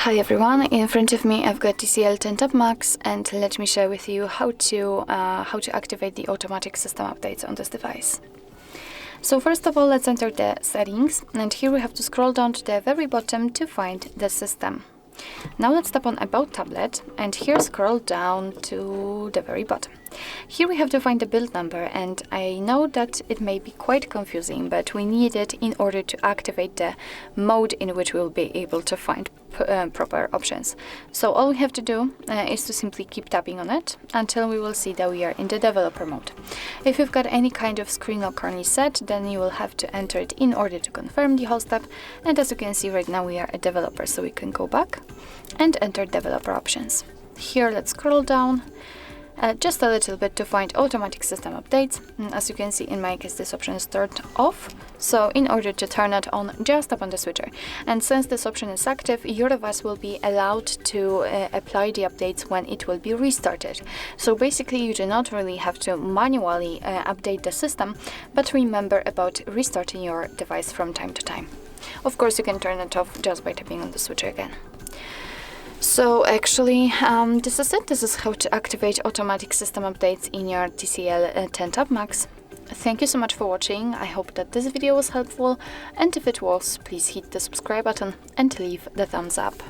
Hi everyone, in front of me I've got TCL Tab Max, and let me share with you how to activate the automatic system updates on this device. So first of all, let's enter the settings, and here we have to scroll down to the very bottom to find the system. Now let's tap on About Tablet, and here scroll down to the very bottom. Here we have to find the build number, and I know that it may be quite confusing, but we need it in order to activate the mode in which we will be able to find proper options. So all we have to do is to simply keep tapping on it until we will see that we are in the developer mode. If you've got any kind of screen lock currently set, then you will have to enter it in order to confirm the whole step. And as you can see right now, we are a developer, so we can go back and enter developer options. Here let's scroll down just a little bit to find automatic system updates. As you can see, in my case this option is turned off, so in order to turn it on, just tap on the switcher, and since this option is active, your device will be allowed to apply the updates when it will be restarted. So basically you do not really have to manually update the system, but remember about restarting your device from time to time. Of course, you can turn it off just by tapping on the switcher again. So actually, this is it. This is how to activate automatic system updates in your TCL Tab Max. Thank you so much for watching. I hope that this video was helpful, and if it was, please hit the subscribe button and leave the thumbs up.